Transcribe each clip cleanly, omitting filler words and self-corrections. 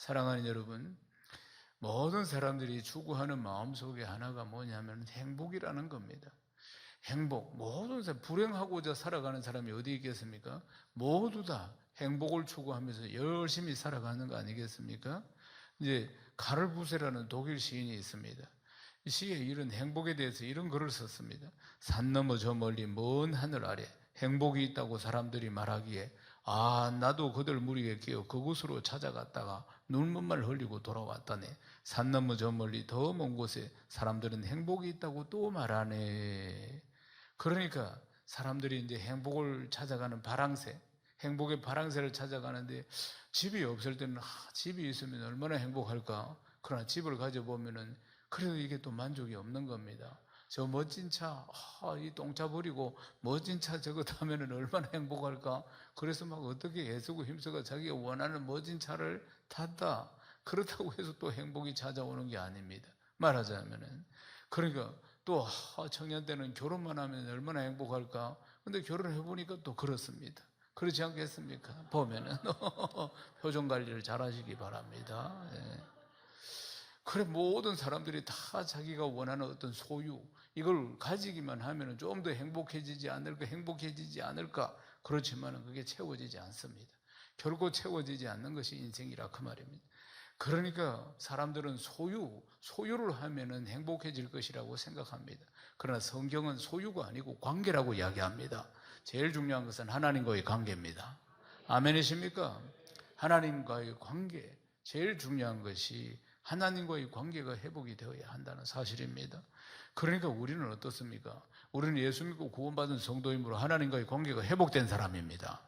사랑하는 여러분, 모든 사람들이 추구하는 마음속에 하나가 뭐냐면 행복이라는 겁니다. 행복. 모든 사람, 불행하고자 살아가는 사람이 어디 있겠습니까? 모두 다 행복을 추구하면서 열심히 살아가는 거 아니겠습니까? 이제 가를부세라는 독일 시인이 있습니다. 이 시에 이런 행복에 대해서 이런 글을 썼습니다. 산 너머 저 멀리 먼 하늘 아래 행복이 있다고 사람들이 말하기에 나도 그들 무리에 끼어 그곳으로 찾아갔다가 눈물만 흘리고 돌아왔다네. 산 너머 저 멀리 더 먼 곳에 사람들은 행복이 있다고 또 말하네. 그러니까 사람들이 이제 행복을 찾아가는 바랑새, 행복의 바랑새를 찾아가는데 집이 없을 때는 집이 있으면 얼마나 행복할까? 그러나 집을 가져보면은 그래도 이게 또 만족이 없는 겁니다. 저 멋진 차, 이 똥차 버리고 멋진 차 저거 타면은 얼마나 행복할까? 그래서 막 어떻게 애쓰고 힘써가 자기가 원하는 멋진 차를 탔다. 그렇다고 해서 또 행복이 찾아오는 게 아닙니다. 말하자면은. 그러니까 또 청년 때는 결혼만 하면 얼마나 행복할까? 근데 결혼해보니까 또 그렇습니다. 그렇지 않겠습니까? 보면은. 표정 관리를 잘 하시기 바랍니다. 예. 그래, 모든 사람들이 다 자기가 원하는 어떤 소유, 이걸 가지기만 하면 좀 더 행복해지지 않을까? 그렇지만 그게 채워지지 않습니다. 결코 채워지지 않는 것이 인생이라 그 말입니다. 그러니까 사람들은 소유를 하면은 행복해질 것이라고 생각합니다. 그러나 성경은 소유가 아니고 관계라고 이야기합니다. 제일 중요한 것은 하나님과의 관계입니다. 아멘이십니까? 하나님과의 관계, 제일 중요한 것이 하나님과의 관계가 회복이 되어야 한다는 사실입니다. 그러니까 우리는 어떻습니까? 우리는 예수 믿고 구원받은 성도이므로 하나님과의 관계가 회복된 사람입니다.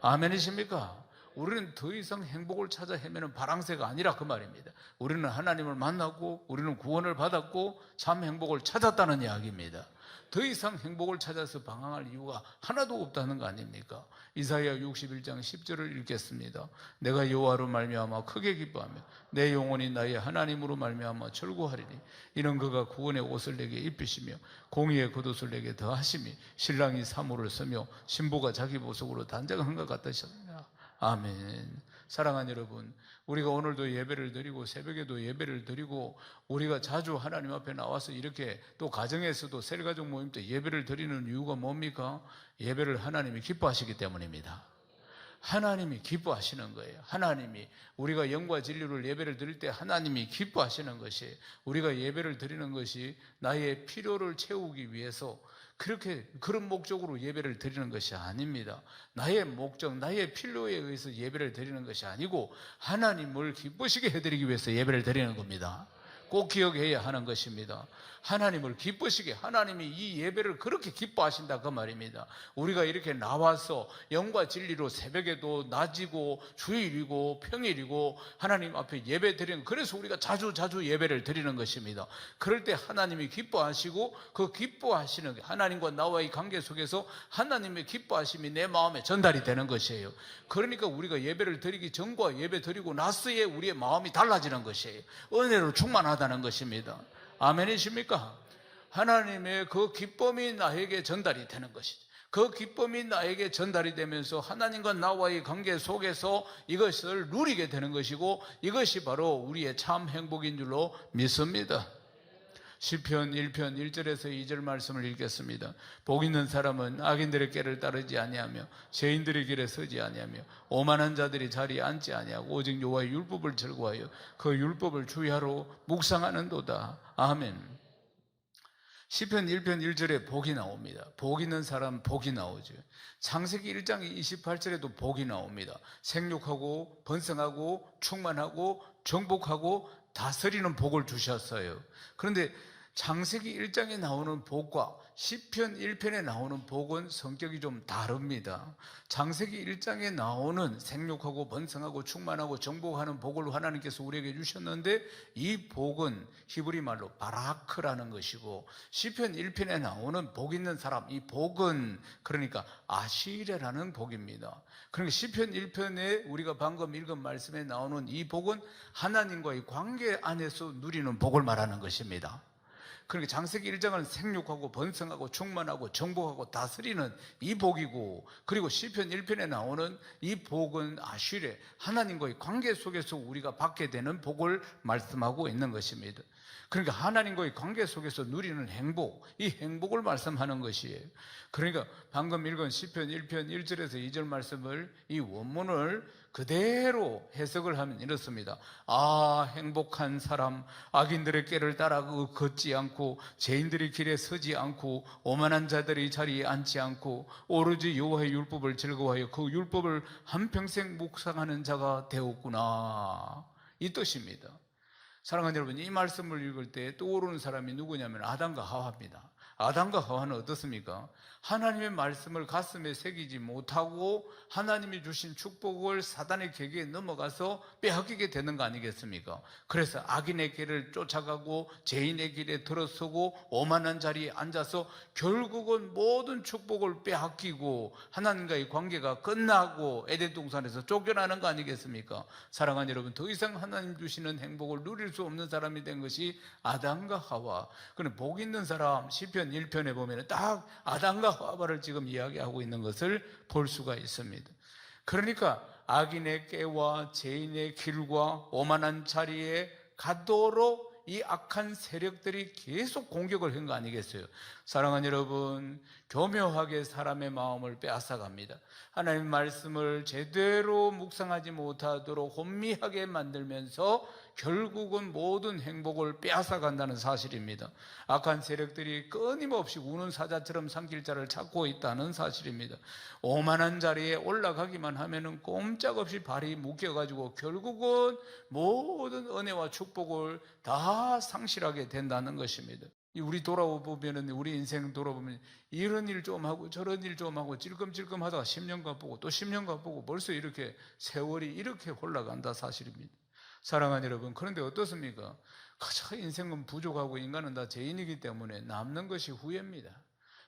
아멘이십니까? 우리는 더 이상 행복을 찾아 헤매는 바랑새가 아니라 그 말입니다. 우리는 하나님을 만났고 우리는 구원을 받았고 참 행복을 찾았다는 이야기입니다. 더 이상 행복을 찾아서 방황할 이유가 하나도 없다는 거 아닙니까? 이사야 61장 10절을 읽겠습니다. 내가 여호와로 말미암아 크게 기뻐하며 내 영혼이 나의 하나님으로 말미암아 철구하리니 이는 그가 구원의 옷을 내게 입히시며 공의의 겉옷을 내게 더하시며 신랑이 사모를 쓰며 신부가 자기 보석으로 단장한 것 같으셨느냐. 아멘. 사랑하는 여러분, 우리가 오늘도 예배를 드리고 새벽에도 예배를 드리고 우리가 자주 하나님 앞에 나와서 이렇게 또 가정에서도 셀가족 모임 때 예배를 드리는 이유가 뭡니까? 예배를 하나님이 기뻐하시기 때문입니다. 하나님이 기뻐하시는 거예요. 하나님이 우리가 영과 진리로 예배를 드릴 때 하나님이 기뻐하시는 것이, 우리가 예배를 드리는 것이 나의 필요를 채우기 위해서 그런 목적으로 예배를 드리는 것이 아닙니다. 나의 목적, 나의 필요에 의해서 예배를 드리는 것이 아니고 하나님을 기쁘시게 해드리기 위해서 예배를 드리는 겁니다. 꼭 기억해야 하는 것입니다. 하나님을 기쁘시게, 하나님이 이 예배를 그렇게 기뻐하신다 그 말입니다. 우리가 이렇게 나와서 영과 진리로 새벽에도 낮이고 주일이고 평일이고 하나님 앞에 예배 드리는, 그래서 우리가 자주 예배를 드리는 것입니다. 그럴 때 하나님이 기뻐하시고 그 기뻐하시는 하나님과 나와의 관계 속에서 하나님의 기뻐하심이 내 마음에 전달이 되는 것이에요. 그러니까 우리가 예배를 드리기 전과 예배 드리고 나서의 우리의 마음이 달라지는 것이에요. 은혜로 충만하다는 것입니다. 아멘이십니까? 하나님의 그 기쁨이 나에게 전달이 되는 것이죠. 그 기쁨이 나에게 전달이 되면서 하나님과 나와의 관계 속에서 이것을 누리게 되는 것이고 이것이 바로 우리의 참 행복인 줄로 믿습니다. 시편 1편 1절에서 2절 말씀을 읽겠습니다. 복 있는 사람은 악인들의 꾀를 따르지 아니하며 죄인들의 길에 서지 아니하며 오만한 자들이 자리에 앉지 아니하고 오직 여호와의 율법을 즐거워하여 그 율법을 주야로 묵상하는도다. 아멘. 시편 1편 1절에 복이 나옵니다. 복 있는 사람 복이 나오죠. 창세기 1장 28절에도 복이 나옵니다. 생육하고 번성하고 충만하고 정복하고 다스리는 복을 주셨어요. 그런데 창세기 1장에 나오는 복과 시편 1편에 나오는 복은 성격이 좀 다릅니다. 창세기 1장에 나오는 생육하고 번성하고 충만하고 정복하는 복을 하나님께서 우리에게 주셨는데 이 복은 히브리 말로 바라크라는 것이고 시편 1편에 나오는 복 있는 사람, 이 복은 그러니까 아시레라는 복입니다. 그러니까 시편 1편에 우리가 방금 읽은 말씀에 나오는 이 복은 하나님과의 관계 안에서 누리는 복을 말하는 것입니다. 그러니까 창세기 1장은 생육하고 번성하고 충만하고 정복하고 다스리는 이 복이고, 그리고 시편 1편에 나오는 이 복은 아쉬레, 하나님과의 관계 속에서 우리가 받게 되는 복을 말씀하고 있는 것입니다. 그러니까 하나님과의 관계 속에서 누리는 행복, 이 행복을 말씀하는 것이에요. 그러니까 방금 읽은 시편 1편 1절에서 2절 말씀을, 이 원문을 그대로 해석을 하면 이렇습니다. 아, 행복한 사람, 악인들의 길을 따라 걷지 않고 죄인들의 길에 서지 않고 오만한 자들의 자리에 앉지 않고 오로지 여호와의 율법을 즐거워하여 그 율법을 한평생 묵상하는 자가 되었구나, 이 뜻입니다. 사랑하는 여러분, 이 말씀을 읽을 때 떠오르는 사람이 누구냐면 아담과 하와입니다. 아담과 하와는 어떻습니까? 하나님의 말씀을 가슴에 새기지 못하고 하나님이 주신 축복을 사단의 계기에 넘어가서 빼앗기게 되는 거 아니겠습니까? 그래서 악인의 길을 쫓아가고 죄인의 길에 들어서고 오만한 자리에 앉아서 결국은 모든 축복을 빼앗기고 하나님과의 관계가 끝나고 에덴 동산에서 쫓겨나는 거 아니겠습니까? 사랑하는 여러분, 더 이상 하나님 주시는 행복을 누릴 수 없는 사람이 된 것이 아담과 하와. 그런데 복 있는 사람, 시편 1편에 보면 딱 아담과 하와를 지금 이야기하고 있는 것을 볼 수가 있습니다. 그러니까 악인의 꾀와 죄인의 길과 오만한 자리에 가도록 이 악한 세력들이 계속 공격을 한 거 아니겠어요? 사랑하는 여러분, 교묘하게 사람의 마음을 빼앗아갑니다. 하나님의 말씀을 제대로 묵상하지 못하도록 혼미하게 만들면서 결국은 모든 행복을 빼앗아간다는 사실입니다. 악한 세력들이 끊임없이 우는 사자처럼 삼킬 자를 찾고 있다는 사실입니다. 오만한 자리에 올라가기만 하면은 꼼짝없이 발이 묶여가지고 결국은 모든 은혜와 축복을 다 상실하게 된다는 것입니다. 우리 돌아보면, 우리 인생 돌아보면 이런 일 좀 하고 저런 일 좀 하고 찔끔찔끔 하다가 10년 가보고 또 10년 가보고 벌써 이렇게 세월이 이렇게 흘러간다 사실입니다. 사랑하는 여러분, 그런데 어떻습니까? 가장 인생은 부족하고 인간은 다 죄인이기 때문에 남는 것이 후회입니다.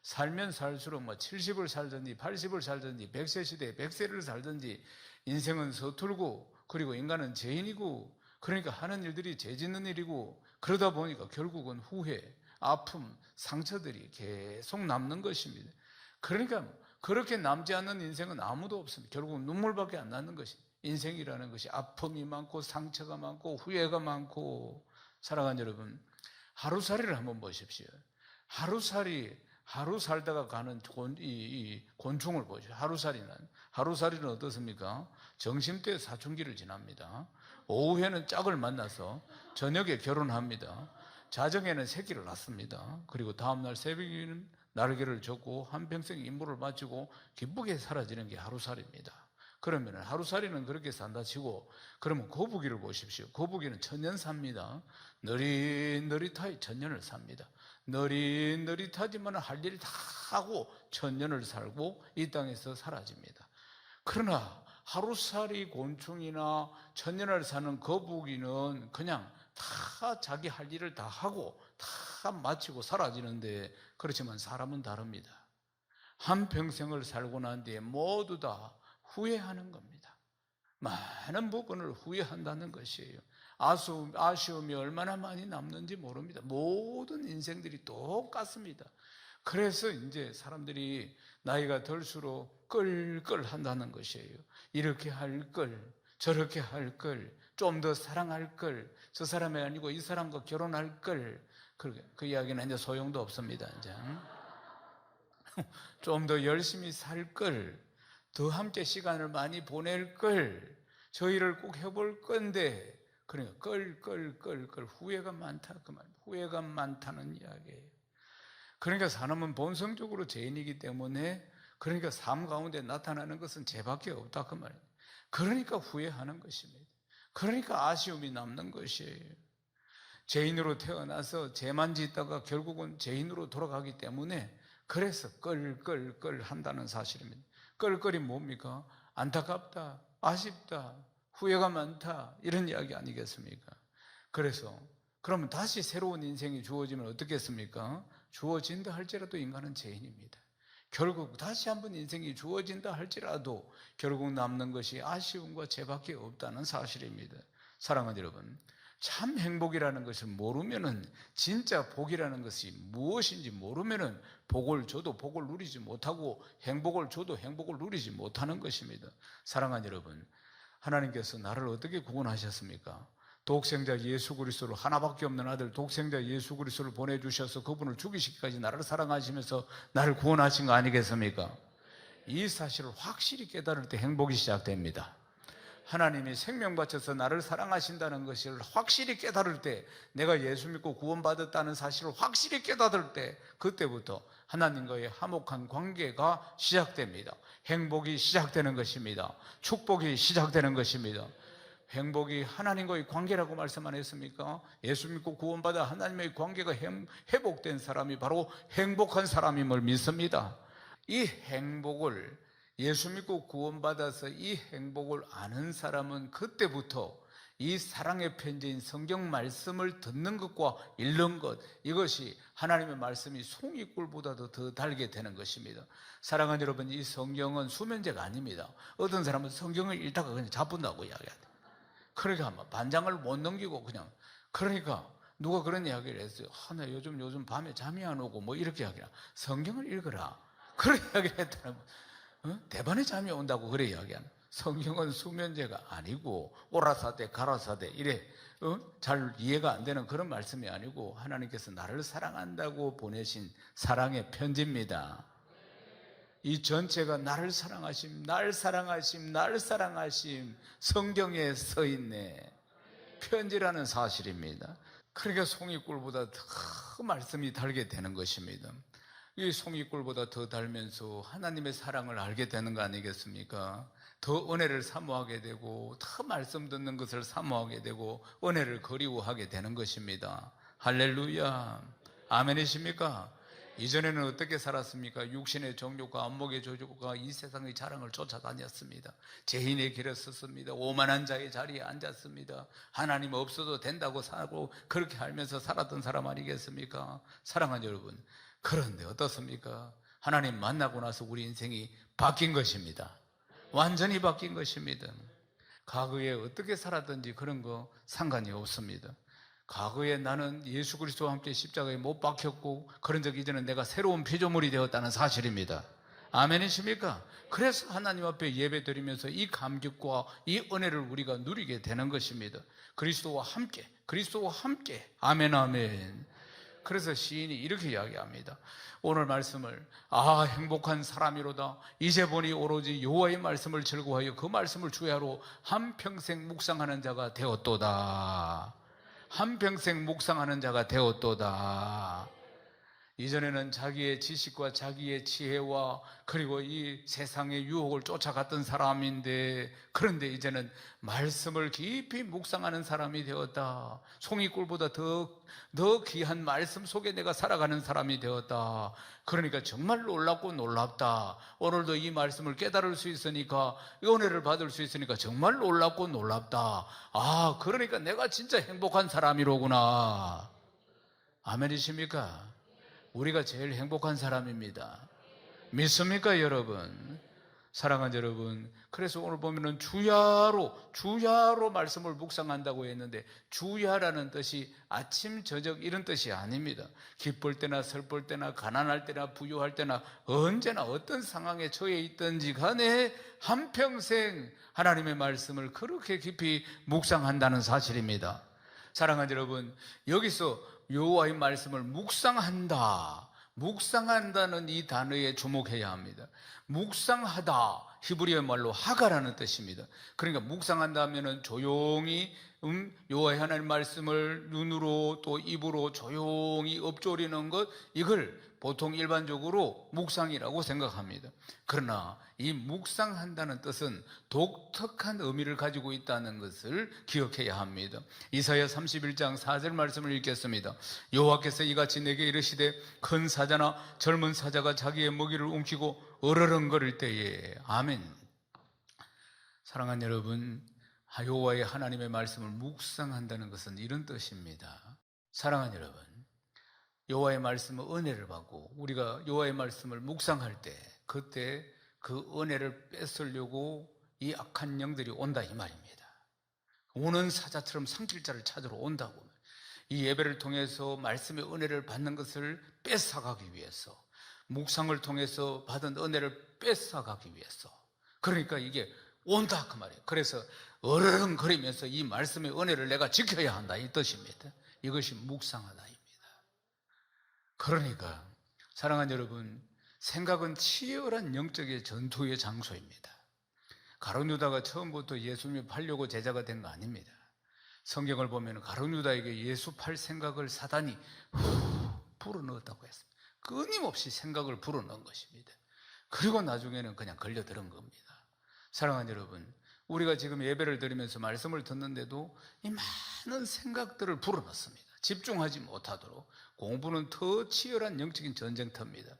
살면 살수록 70을 살든지 80을 살든지 100세 시대에 100세를 살든지 인생은 서툴고, 그리고 인간은 죄인이고, 그러니까 하는 일들이 죄 짓는 일이고, 그러다 보니까 결국은 후회, 아픔, 상처들이 계속 남는 것입니다. 그러니까 그렇게 남지 않는 인생은 아무도 없습니다. 결국은 눈물밖에 안 나는 것입니다. 인생이라는 것이 아픔이 많고 상처가 많고 후회가 많고. 사랑하는 여러분, 하루살이를 한번 보십시오. 하루 살다가 가는 이 곤충을 보십시오. 하루살이는 어떻습니까? 점심때 사춘기를 지납니다. 오후에는 짝을 만나서 저녁에 결혼합니다. 자정에는 새끼를 낳습니다. 그리고 다음날 새벽에는 날개를 젓고 한평생 임무를 마치고 기쁘게 사라지는 게 하루살이입니다. 그러면 하루살이는 그렇게 산다 치고, 그러면 거북이를 보십시오. 거북이는 천년 삽니다. 느릿느릿하게 천년을 삽니다. 느릿느릿하지만 할 일 다 하고 천년을 살고 이 땅에서 사라집니다. 그러나 하루살이 곤충이나 천년을 사는 거북이는 그냥 다 자기 할 일을 다 하고 다 마치고 사라지는데, 그렇지만 사람은 다릅니다. 한평생을 살고 난 뒤에 모두 다 후회하는 겁니다. 많은 부분을 후회한다는 것이에요. 아쉬움이 얼마나 많이 남는지 모릅니다. 모든 인생들이 똑같습니다. 그래서 이제 사람들이 나이가 들수록 끌끌한다는 것이에요. 이렇게 할 걸, 저렇게 할 걸, 좀 더 사랑할 걸, 저 사람이 아니고 이 사람과 결혼할 걸. 그 이야기는 이제 소용도 없습니다. 이제 좀 더 열심히 살 걸, 더 함께 시간을 많이 보낼 걸, 저 일을 꼭 해볼 건데, 그러니까 끌 후회가 많다, 그 말. 후회가 많다는 이야기예요. 그러니까 사람은 본성적으로 죄인이기 때문에, 그러니까 삶 가운데 나타나는 것은 죄밖에 없다, 그 말이에요. 그러니까 후회하는 것입니다. 그러니까 아쉬움이 남는 것이에요. 죄인으로 태어나서 죄만 짓다가 결국은 죄인으로 돌아가기 때문에, 그래서 끌 한다는 사실입니다. 끌끌이 뭡니까? 안타깝다, 아쉽다, 후회가 많다, 이런 이야기 아니겠습니까? 그래서 그러면 다시 새로운 인생이 주어지면 어떻겠습니까? 주어진다 할지라도 인간은 죄인입니다. 결국 다시 한번 인생이 주어진다 할지라도 결국 남는 것이 아쉬움과 죄밖에 없다는 사실입니다. 사랑하는 여러분, 참 행복이라는 것을 모르면은, 진짜 복이라는 것이 무엇인지 모르면은 복을 줘도 복을 누리지 못하고 행복을 줘도 행복을 누리지 못하는 것입니다. 사랑하는 여러분, 하나님께서 나를 어떻게 구원하셨습니까? 독생자 예수 그리스도를, 하나밖에 없는 아들 독생자 예수 그리스도를 보내주셔서 그분을 죽이시기까지 나를 사랑하시면서 나를 구원하신 거 아니겠습니까? 이 사실을 확실히 깨달을 때 행복이 시작됩니다. 하나님이 생명 바쳐서 나를 사랑하신다는 것을 확실히 깨달을 때, 내가 예수 믿고 구원받았다는 사실을 확실히 깨달을 때, 그때부터 하나님과의 화목한 관계가 시작됩니다. 행복이 시작되는 것입니다. 축복이 시작되는 것입니다. 행복이 하나님과의 관계라고 말씀 안 했습니까? 예수 믿고 구원받아 하나님의 관계가 회복된 사람이 바로 행복한 사람임을 믿습니다. 이 행복을, 예수 믿고 구원받아서 이 행복을 아는 사람은 그때부터 이 사랑의 편지인 성경 말씀을 듣는 것과 읽는 것, 이것이 하나님의 말씀이 송이꿀보다도 더 달게 되는 것입니다. 사랑하는 여러분, 이 성경은 수면제가 아닙니다. 어떤 사람은 성경을 읽다가 그냥 자본다고 이야기합니다. 그러니까 반장을 못 넘기고 그냥, 그러니까 누가 그런 이야기를 했어요. 나 요즘 밤에 잠이 안 오고 뭐 이렇게 이야기라. 성경을 읽어라, 그런 이야기를 했다는 거예요. 대반에 잠이 온다고 그래 이야기하는. 성경은 수면제가 아니고 오라사대 가라사대 이래 잘 이해가 안 되는 그런 말씀이 아니고, 하나님께서 나를 사랑한다고 보내신 사랑의 편지입니다. 이 전체가 나를 사랑하심, 날 사랑하심, 날 사랑하심, 성경에 써 있네, 편지라는 사실입니다. 그러니까 송이꿀보다 더 말씀이 달게 되는 것입니다. 이 송이꿀보다 더 달면서 하나님의 사랑을 알게 되는 거 아니겠습니까? 더 은혜를 사모하게 되고, 더 말씀 듣는 것을 사모하게 되고, 은혜를 그리워하게 되는 것입니다. 할렐루야, 아멘이십니까? 이전에는 어떻게 살았습니까? 육신의 정욕과 안목의 조욕과 이 세상의 자랑을 쫓아다녔습니다. 죄인의 길에 섰습니다. 오만한 자의 자리에 앉았습니다. 하나님 없어도 된다고 살고 그렇게 알면서 살았던 사람 아니겠습니까? 사랑하는 여러분, 그런데 어떻습니까? 하나님 만나고 나서 우리 인생이 바뀐 것입니다. 완전히 바뀐 것입니다. 과거에 어떻게 살았든지 그런 거 상관이 없습니다. 과거에 나는 예수 그리스도와 함께 십자가에 못 박혔고 그런 적 이제는 내가 새로운 피조물이 되었다는 사실입니다. 아멘이십니까? 그래서 하나님 앞에 예배 드리면서 이 감격과 이 은혜를 우리가 누리게 되는 것입니다. 그리스도와 함께, 그리스도와 함께. 아멘, 아멘. 그래서 시인이 이렇게 이야기합니다. 오늘 말씀을, 행복한 사람이로다. 이제 보니 오로지 여호와의 말씀을 즐거워하여 그 말씀을 주야로 한평생 묵상하는 자가 되었도다. 한평생 묵상하는 자가 되었도다. 이전에는 자기의 지식과 자기의 지혜와 그리고 이 세상의 유혹을 쫓아갔던 사람인데, 그런데 이제는 말씀을 깊이 묵상하는 사람이 되었다. 송이꿀보다 더 귀한 말씀 속에 내가 살아가는 사람이 되었다. 그러니까 정말 놀랍고 놀랍다. 오늘도 이 말씀을 깨달을 수 있으니까, 은혜를 받을 수 있으니까 정말 놀랍고 놀랍다. 그러니까 내가 진짜 행복한 사람이로구나. 아멘이십니까? 우리가 제일 행복한 사람입니다. 믿습니까, 여러분? 사랑하는 여러분, 그래서 오늘 보면은 주야로 말씀을 묵상한다고 했는데, 주야라는 뜻이 아침, 저녁 이런 뜻이 아닙니다. 기쁠 때나 슬플 때나 가난할 때나 부유할 때나 언제나 어떤 상황에 처해 있든지 간에 한평생 하나님의 말씀을 그렇게 깊이 묵상한다는 사실입니다. 사랑하는 여러분, 여기서 여호와의 말씀을 묵상한다는 이 단어에 주목해야 합니다. 묵상하다, 히브리어 말로 하가라는 뜻입니다. 그러니까 묵상한다 하면은 조용히 여호와의 하나님 말씀을 눈으로 또 입으로 조용히 읊조리는 것, 이걸 보통 일반적으로 묵상이라고 생각합니다. 그러나 이 묵상한다는 뜻은 독특한 의미를 가지고 있다는 것을 기억해야 합니다. 이사야 31장 4절 말씀을 읽겠습니다. 여호와께서 이같이 내게 이르시되, 큰 사자나 젊은 사자가 자기의 먹이를 움키고 어르렁거릴 때에. 아멘. 사랑하는 여러분, 여호와의 하나님의 말씀을 묵상한다는 것은 이런 뜻입니다. 사랑하는 여러분, 여호와의 말씀은 은혜를 받고 우리가 여호와의 말씀을 묵상할 때, 그때 그 은혜를 뺏으려고 이 악한 영들이 온다 이 말입니다. 오는 사자처럼 상길자를 찾으러 온다고. 이 예배를 통해서 말씀의 은혜를 받는 것을 뺏어가기 위해서, 묵상을 통해서 받은 은혜를 뺏어가기 위해서, 그러니까 이게 온다 그 말이에요. 그래서 어르렁거리면서 이 말씀의 은혜를 내가 지켜야 한다 이 뜻입니다. 이것이 묵상하다입니다. 그러니까 사랑하는 여러분, 생각은 치열한 영적의 전투의 장소입니다. 가룟 유다가 처음부터 예수님을 팔려고 제자가 된 거 아닙니다. 성경을 보면 가룟 유다에게 예수 팔 생각을 사단이 불어넣었다고 했습니다. 끊임없이 생각을 불어넣은 것입니다. 그리고 나중에는 그냥 걸려들은 겁니다. 사랑하는 여러분, 우리가 지금 예배를 드리면서 말씀을 듣는데도 이 많은 생각들을 불어넣습니다. 집중하지 못하도록. 공부는 더 치열한 영적인 전쟁터입니다.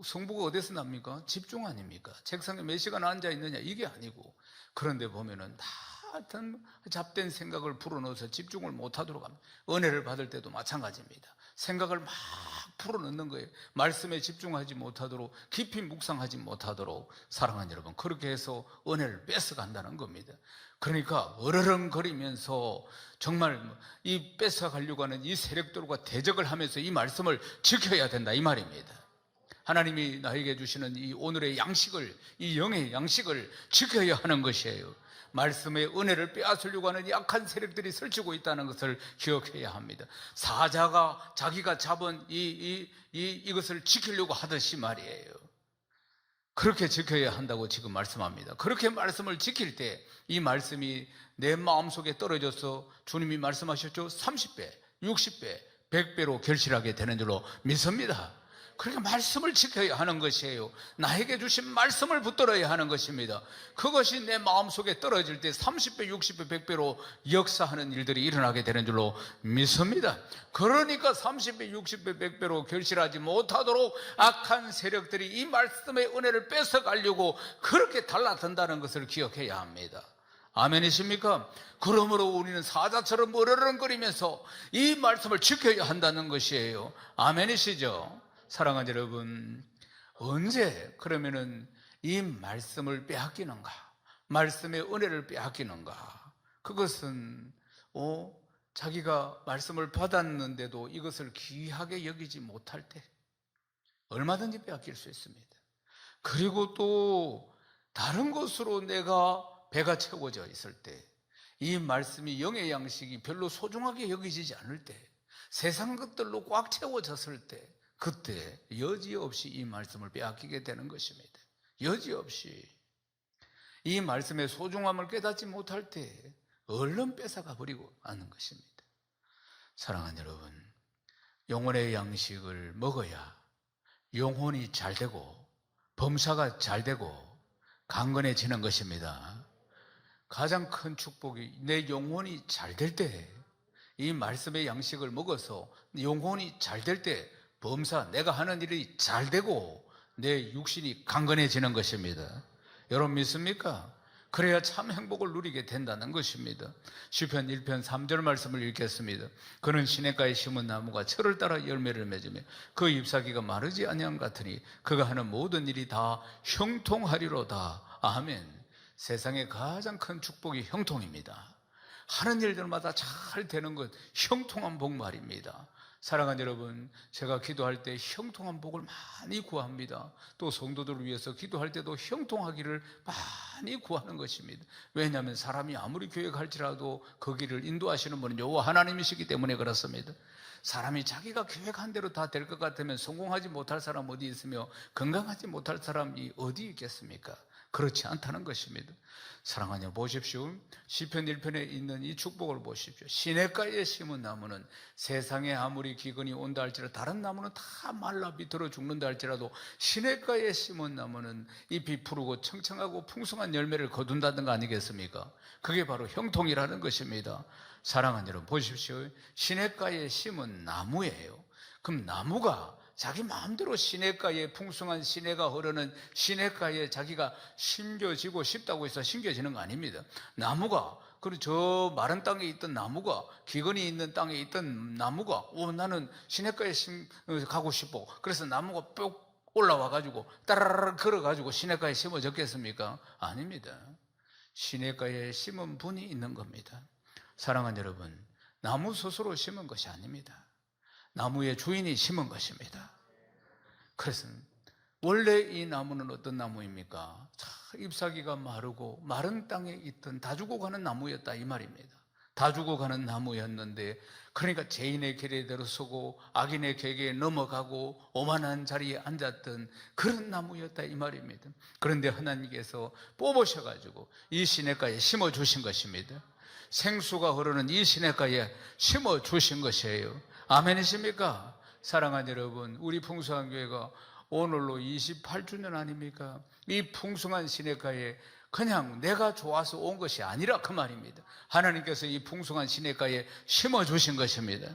성부가 어디서 납니까? 집중 아닙니까? 책상에 몇 시간 앉아 있느냐 이게 아니고, 그런데 보면은 다 잡된 생각을 불어넣어서 집중을 못하도록 합니다. 은혜를 받을 때도 마찬가지입니다. 생각을 막 불어넣는 거예요. 말씀에 집중하지 못하도록, 깊이 묵상하지 못하도록. 사랑하는 여러분, 그렇게 해서 은혜를 뺏어간다는 겁니다. 그러니까 어르렁거리면서 정말 이 뺏어가려고 하는 이 세력들과 대적을 하면서 이 말씀을 지켜야 된다 이 말입니다. 하나님이 나에게 주시는 이 오늘의 양식을, 이 영의 양식을 지켜야 하는 것이에요. 말씀의 은혜를 빼앗으려고 하는 약한 세력들이 설치고 있다는 것을 기억해야 합니다. 사자가 자기가 잡은 이것을 지키려고 하듯이 말이에요. 그렇게 지켜야 한다고 지금 말씀합니다. 그렇게 말씀을 지킬 때 이 말씀이 내 마음속에 떨어져서 주님이 말씀하셨죠. 30배, 60배, 100배로 결실하게 되는 줄로 믿습니다. 그러니까 말씀을 지켜야 하는 것이에요. 나에게 주신 말씀을 붙들어야 하는 것입니다. 그것이 내 마음속에 떨어질 때 30배, 60배, 100배로 역사하는 일들이 일어나게 되는 줄로 믿습니다. 그러니까 30배, 60배, 100배로 결실하지 못하도록 악한 세력들이 이 말씀의 은혜를 뺏어가려고 그렇게 달라든다는 것을 기억해야 합니다. 아멘이십니까? 그러므로 우리는 사자처럼 어르렁거리면서 이 말씀을 지켜야 한다는 것이에요. 아멘이시죠? 사랑하는 여러분, 언제 그러면은 이 말씀을 빼앗기는가? 말씀의 은혜를 빼앗기는가? 그것은 자기가 말씀을 받았는데도 이것을 귀하게 여기지 못할 때 얼마든지 빼앗길 수 있습니다. 그리고 또 다른 것으로 내가 배가 채워져 있을 때, 이 말씀이 영의 양식이 별로 소중하게 여기지지 않을 때, 세상 것들로 꽉 채워졌을 때, 그때 여지없이 이 말씀을 빼앗기게 되는 것입니다. 여지없이 이 말씀의 소중함을 깨닫지 못할 때 얼른 뺏어가 버리고 하는 것입니다. 사랑하는 여러분, 영혼의 양식을 먹어야 영혼이 잘 되고 범사가 잘 되고 강건해지는 것입니다. 가장 큰 축복이 내 영혼이 잘 될 때, 이 말씀의 양식을 먹어서 영혼이 잘 될 때 범사, 내가 하는 일이 잘 되고 내 육신이 강건해지는 것입니다. 여러분 믿습니까? 그래야 참 행복을 누리게 된다는 것입니다. 시편 1편 3절 말씀을 읽겠습니다. 그는 시냇가에 심은 나무가 철을 따라 열매를 맺으며 그 잎사귀가 마르지 아니함 같으니 그가 하는 모든 일이 다 형통하리로다. 아멘. 세상의 가장 큰 축복이 형통입니다. 하는 일들마다 잘 되는 것, 형통한 복 말입니다. 사랑하는 여러분, 제가 기도할 때 형통한 복을 많이 구합니다. 또 성도들을 위해서 기도할 때도 형통하기를 많이 구하는 것입니다. 왜냐하면 사람이 아무리 계획할지라도 그 길을 인도하시는 분은 여호와 하나님이시기 때문에 그렇습니다. 사람이 자기가 계획한 대로 다 될 것 같으면 성공하지 못할 사람 어디 있으며 건강하지 못할 사람이 어디 있겠습니까? 그렇지 않다는 것입니다. 사랑하여 보십시오. 시편 1편에 있는 이 축복을 보십시오. 시냇가에 심은 나무는 세상에 아무리 기근이 온다 할지라도, 다른 나무는 다 말라 비틀어 죽는다 할지라도 시냇가에 심은 나무는 잎이 푸르고 청청하고 풍성한 열매를 거둔다는 거 아니겠습니까? 그게 바로 형통이라는 것입니다. 사랑하는 여러분 보십시오. 시냇가에 심은 나무예요. 그럼 나무가 자기 마음대로 시냇가에, 풍성한 시내가 흐르는 시냇가에 자기가 심겨지고 싶다고 해서 심겨지는 거 아닙니다. 나무가, 그리고 저 마른 땅에 있던 나무가, 기근이 있는 땅에 있던 나무가 나는 시냇가에 가고 싶어. 그래서 나무가 쭉 올라와가지고 따라라라 걸어가지고 시냇가에 심어졌겠습니까? 아닙니다. 시냇가에 심은 분이 있는 겁니다. 사랑하는 여러분, 나무 스스로 심은 것이 아닙니다. 나무의 주인이 심은 것입니다. 그래서 원래 이 나무는 어떤 나무입니까? 잎사귀가 마르고 마른 땅에 있던 다 죽어가는 나무였다 이 말입니다. 다 죽어가는 나무였는데, 그러니까 죄인의 길에 들어서고 악인의 궤에 넘어가고 오만한 자리에 앉았던 그런 나무였다 이 말입니다. 그런데 하나님께서 뽑으셔가지고 이 시냇가에 심어주신 것입니다. 생수가 흐르는 이 시냇가에 심어주신 것이에요. 아멘이십니까? 사랑하는 여러분, 우리 풍성한 교회가 오늘로 28주년 아닙니까? 이 풍성한 시냇가에 그냥 내가 좋아서 온 것이 아니라 그 말입니다. 하나님께서 이 풍성한 시냇가에 심어주신 것입니다.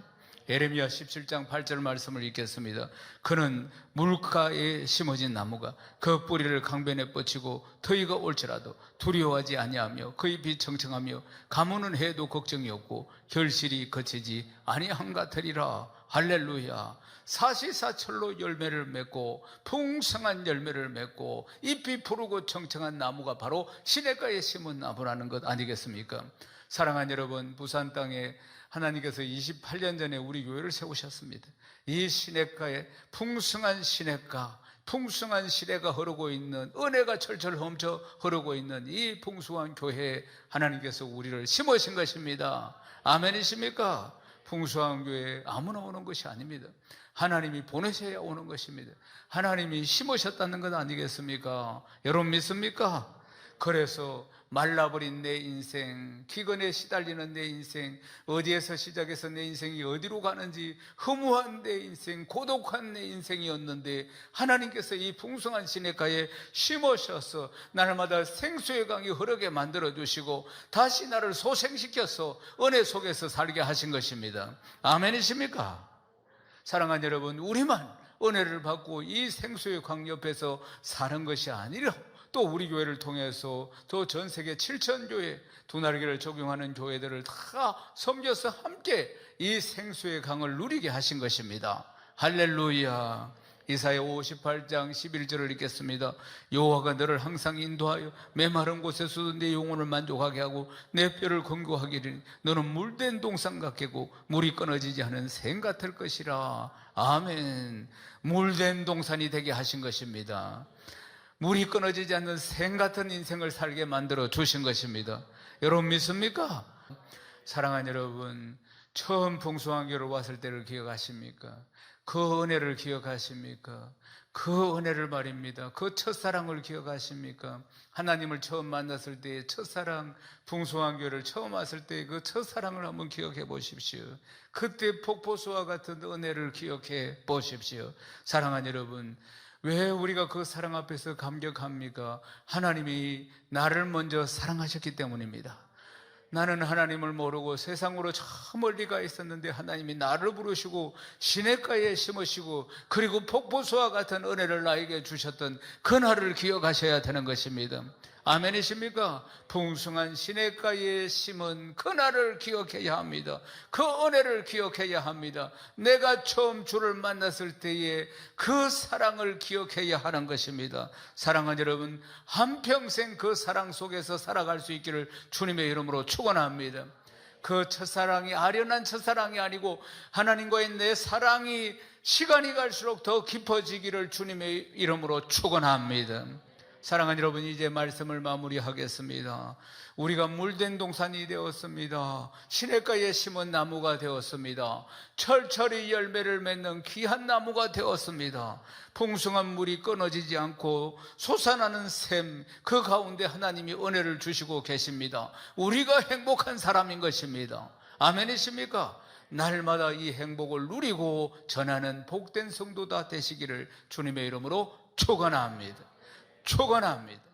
예레미야 17장 8절 말씀을 읽겠습니다. 그는 물가에 심어진 나무가 그 뿌리를 강변에 뻗치고 더위가 올지라도 두려워하지 아니하며 그의 빛 청청하며 가무는 해도 걱정이 없고 결실이 거치지 아니한 같으리라. 할렐루야. 사시사철로 열매를 맺고 풍성한 열매를 맺고 잎이 푸르고 청청한 나무가 바로 시냇가에 심은 나무라는 것 아니겠습니까? 사랑하는 여러분, 부산 땅에 하나님께서 28년 전에 우리 교회를 세우셨습니다. 이 시냇가에 풍성한 시냇가, 풍성한 시대가 흐르고 있는, 은혜가 철철 넘쳐 흐르고 있는 이 풍성한 교회에 하나님께서 우리를 심으신 것입니다. 아멘이십니까? 풍성한 교회에 아무나 오는 것이 아닙니다. 하나님이 보내셔야 오는 것입니다. 하나님이 심으셨다는 것 아니겠습니까? 여러분 믿습니까? 그래서 말라버린 내 인생, 기근에 시달리는 내 인생, 어디에서 시작해서 내 인생이 어디로 가는지 허무한 내 인생, 고독한 내 인생이었는데 하나님께서 이 풍성한 시냇가에 심으셔서 날마다 생수의 강이 흐르게 만들어주시고 다시 나를 소생시켜서 은혜 속에서 살게 하신 것입니다. 아멘이십니까? 사랑하는 여러분, 우리만 은혜를 받고 이 생수의 강 옆에서 사는 것이 아니라 또 우리 교회를 통해서 또 전 세계 7,000교회 두나르기를 적용하는 교회들을 다 섬겨서 함께 이 생수의 강을 누리게 하신 것입니다. 할렐루야. 이사야 58장 11절을 읽겠습니다. 여호와가 너를 항상 인도하여 메마른 곳에서도 내 영혼을 만족하게 하고 내 뼈를 건고하기를 너는 물된 동산 같겠고 물이 끊어지지 않은 샘 같을 것이라. 아멘. 물된 동산이 되게 하신 것입니다. 물이 끊어지지 않는 샘 같은 인생을 살게 만들어 주신 것입니다. 여러분 믿습니까? 사랑하는 여러분, 처음 풍성한 교회를 왔을 때를 기억하십니까? 그 은혜를 기억하십니까? 그 은혜를 말입니다. 그 첫사랑을 기억하십니까? 하나님을 처음 만났을 때의 첫사랑, 풍성한 교회를 처음 왔을 때의 그 첫사랑을 한번 기억해 보십시오. 그때 폭포수와 같은 은혜를 기억해 보십시오. 사랑하는 여러분, 왜 우리가 그 사랑 앞에서 감격합니까? 하나님이 나를 먼저 사랑하셨기 때문입니다. 나는 하나님을 모르고 세상으로 저 멀리 가 있었는데 하나님이 나를 부르시고 시냇가에 심으시고 그리고 폭포수와 같은 은혜를 나에게 주셨던 그날을 기억하셔야 되는 것입니다. 아멘이십니까? 풍성한 시냇가에 심은 그날을 기억해야 합니다. 그 은혜를 기억해야 합니다. 내가 처음 주를 만났을 때의 그 사랑을 기억해야 하는 것입니다. 사랑하는 여러분, 한평생 그 사랑 속에서 살아갈 수 있기를 주님의 이름으로 축원합니다. 그 첫사랑이 아련한 첫사랑이 아니고 하나님과의 내 사랑이 시간이 갈수록 더 깊어지기를 주님의 이름으로 축원합니다. 사랑하는 여러분, 이제 말씀을 마무리하겠습니다. 우리가 물된 동산이 되었습니다. 시냇가에 심은 나무가 되었습니다. 철철이 열매를 맺는 귀한 나무가 되었습니다. 풍성한 물이 끊어지지 않고 솟아나는 샘, 그 가운데 하나님이 은혜를 주시고 계십니다. 우리가 행복한 사람인 것입니다. 아멘이십니까? 날마다 이 행복을 누리고 전하는 복된 성도다 되시기를 주님의 이름으로 축원합니다. 축원합니다.